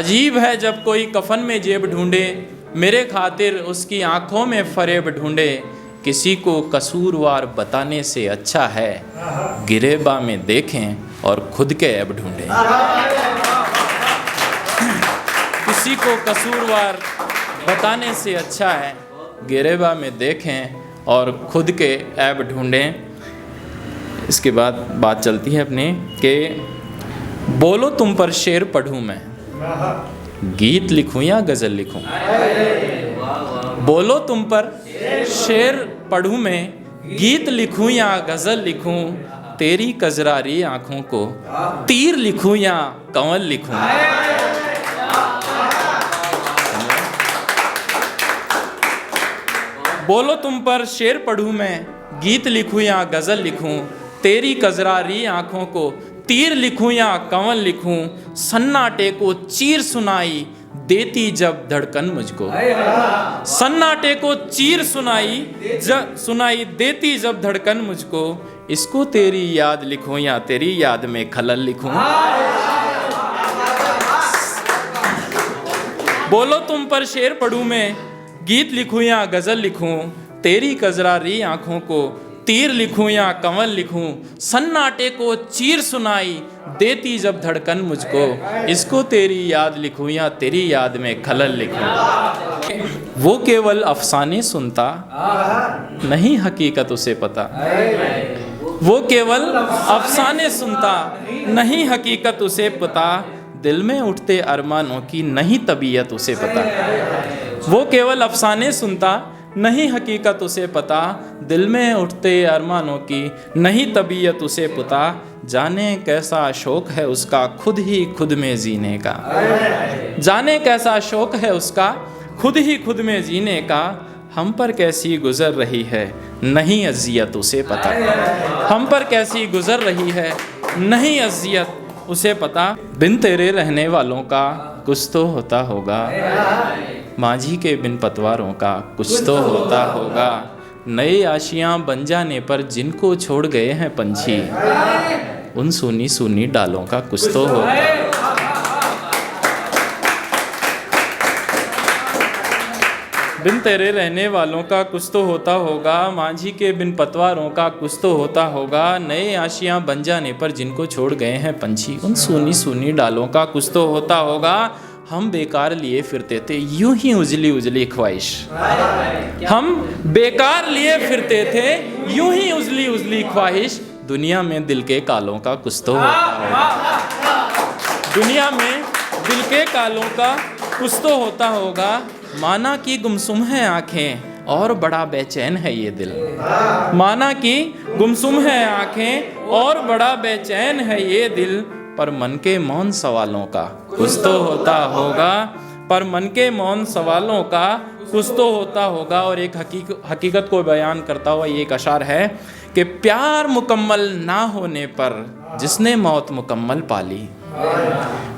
अजीब है जब कोई कफन में जेब ढूंढे, मेरे खातिर उसकी आंखों में फरेब ढूंढे। किसी को कसूरवार बताने से अच्छा है गिरेबा में देखें और खुद के ऐब ढूंढें। किसी को कसूरवार बताने से अच्छा है गिरेबा में देखें और खुद के ऐब ढूंढें। इसके बाद बात चलती है अपनी कि बोलो तुम पर शेर पढ़ूं मैं, गीत लिखूं या गज़ल लिखूं। बोलो तुम पर शेर पढ़ूं मैं, गीत लिखूं या गज़ल लिखूं। तेरी कजरारी आँखों को तीर लिखूं या कंवल लिखूं। बोलो तुम पर शेर पढ़ूं मैं, गीत लिखूं या गज़ल लिखूं। तेरी कजरारी आँखों को तीर लिखूं या कंवल लिखूं। सन्नाटे को चीर सुनाई देती जब धड़कन मुझको। सन्नाटे को चीर सुनाई देती जब धड़कन मुझको। इसको तेरी याद लिखूं या तेरी याद में खलल लिखूं। बोलो तुम पर शेर पढ़ूं मैं, गीत लिखूं या गज़ल लिखूं। तेरी कजरारी आँखों को तीर लिखूं या कंवल लिखूं। सन्नाटे को चीर सुनाई देती जब धड़कन मुझको। इसको तेरी याद लिखूं या तेरी याद में खलल लिखूं। वो केवल अफसाने सुनता, नहीं हकीकत उसे पता। वो केवल अफसाने सुनता, नहीं हकीकत उसे पता। दिल में उठते अरमानों की नहीं तबीयत उसे पता। वो केवल अफसाने सुनता, नहीं हकीकत उसे पता। दिल में उठते अरमानों की नहीं तबीयत उसे पता। जाने कैसा शौक है उसका खुद ही खुद में जीने का। जाने कैसा शौक है उसका खुद ही खुद में जीने का। हम पर कैसी गुजर रही है नहीं अज़ियत उसे पता। हम पर कैसी गुजर रही है नहीं अज़ियत उसे पता। बिन तेरे रहने वालों का कुछ तो होता होगा। माझी के बिन पतवारों का कुछ तो होता होगा। नए आशियाँ बन जाने पर जिनको छोड़ गए हैं पंछी, उन सूनी सूनी डालों का कुछ तो होता। बिन तेरे रहने वालों का कुछ तो होता होगा। माझी के बिन पतवारों का कुछ तो होता होगा। नए आशियाँ बन जाने पर जिनको छोड़ गए हैं पंछी, उन सूनी सूनी डालों का कुछ तो होता होगा। हम बेकार लिए फिरते थे यूं ही उजली उजली ख्वाहिश। हम बेकार लिए फिरते थे यूं ही उजली उजली ख्वाहिश। दुनिया में दिल के कालों का कुछ तो होता होगा। दुनिया में दिल के कालों का कुछ तो होता होगा। माना कि गुमसुम है आँखें और बड़ा बेचैन है ये दिल। माना कि गुमसुम है आँखें और बड़ा बेचैन है ये दिल। पर मन के मौन सवालों का कुछ तो होता होगा। पर मन के मौन सवालों का कुछ तो होता होगा। और एक हकीकत को बयान करता हुआ ये एक अशार है कि प्यार मुकम्मल ना होने पर जिसने मौत मुकम्मल पाली।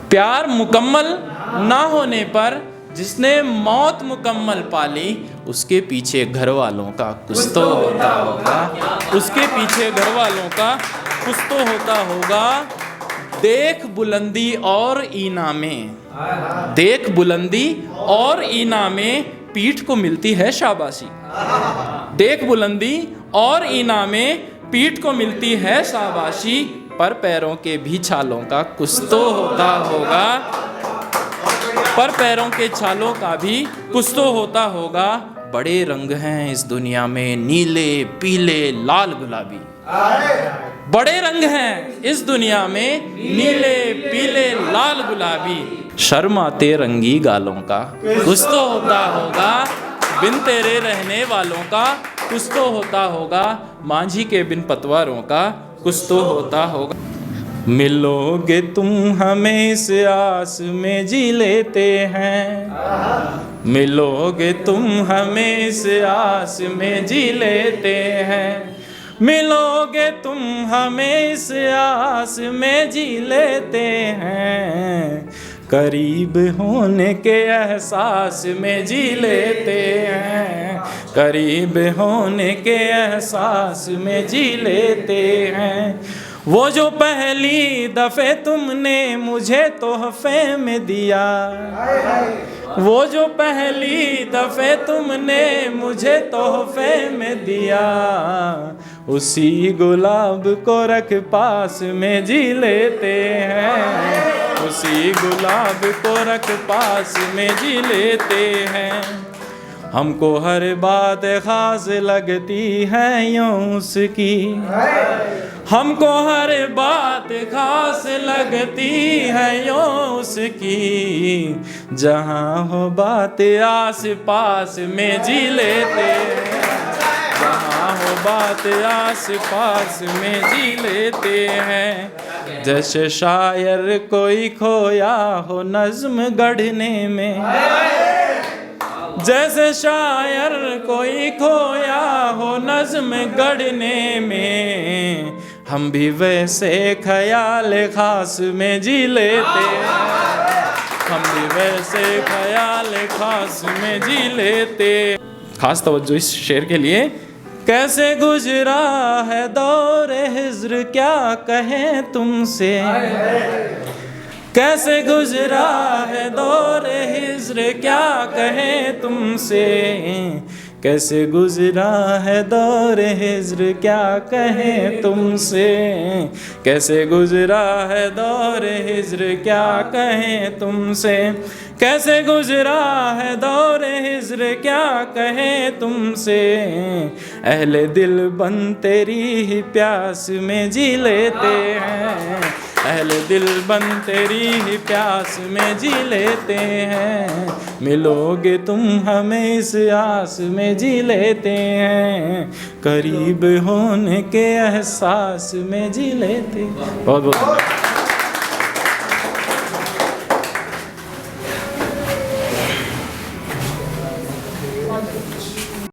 प्यार मुकम्मल ना होने पर जिसने मौत मुकम्मल पाली, उसके पीछे घर वालों का कुछ तो होता होगा। उसके पीछे घर वालों का कुछ तो होता होगा। देख बुलंदी और ईना में, देख बुलंदी और ईना में पीठ को मिलती है शाबाशी। देख बुलंदी और ईना में पीठ को मिलती है शाबाशी। पर पैरों के भी छालों का कुछ तो होता होगा। पर पैरों के छालों का भी कुछ तो होता होगा। बड़े रंग हैं इस दुनिया में नीले पीले लाल गुलाबी। बड़े रंग हैं इस दुनिया में नीले पीले लाल गुलाबी। शर्माते रंगी गालों का कुछ तो होता होगा। बिन तेरे रहने वालों का कुछ तो होता होगा। माझी के बिन पतवारों का कुछ तो होता होगा। मिलोगे तुम हमें इस आस में जी लेते हैं। मिलोगे तुम हमें इस आस में जी लेते हैं। मिलोगे तुम हमें इस आस में जी लेते हैं। करीब होने के एहसास में जी लेते हैं। करीब होने के एहसास में जी लेते हैं। वो जो पहली दफे तुमने मुझे तोहफे में दिया, वो जो पहली दफे तुमने मुझे तोहफे में दिया, उसी गुलाब को रख पास में जी लेते हैं, उसी गुलाब को रख पास में जी लेते हैं। हमको हर बात खास लगती है यूं उसकी, हमको हर बात खास लगती है यूं उसकी, जहाँ हो बात आस पास में जी लेते हैं, जहाँ हो बात आस पास में जी लेते हैं। जैसे शायर कोई खोया हो नज़्म गढ़ने में, जैसे शायर कोई खोया हो नज़्म गढ़ने में, हम भी वैसे ख्याल खास में जी लेते हैं, हम भी वैसे ख्याल खास में जी लेते। खास तवज्जो इस शेर के लिए। कैसे गुजरा है दौर हिज्र क्या कहें तुमसे, कैसे गुजरा है दौर हिज्र क्या कहें तुमसे, कैसे गुजरा है दौर हिज्र क्या कहें तुमसे, कैसे गुजरा है दौर हिज्र क्या कहें तुमसे, कैसे गुजरा है दौर हिज्र क्या कहें तुमसे, अहले दिल बन तेरी ही प्यास में जी लेते हैं, अहले दिल बन तेरी ही प्यास में जी लेते हैं, मिलोगे तुम हमें इस आस में जी लेते हैं, करीब होने के एहसास में जी लेते हैं। बहुत बहुत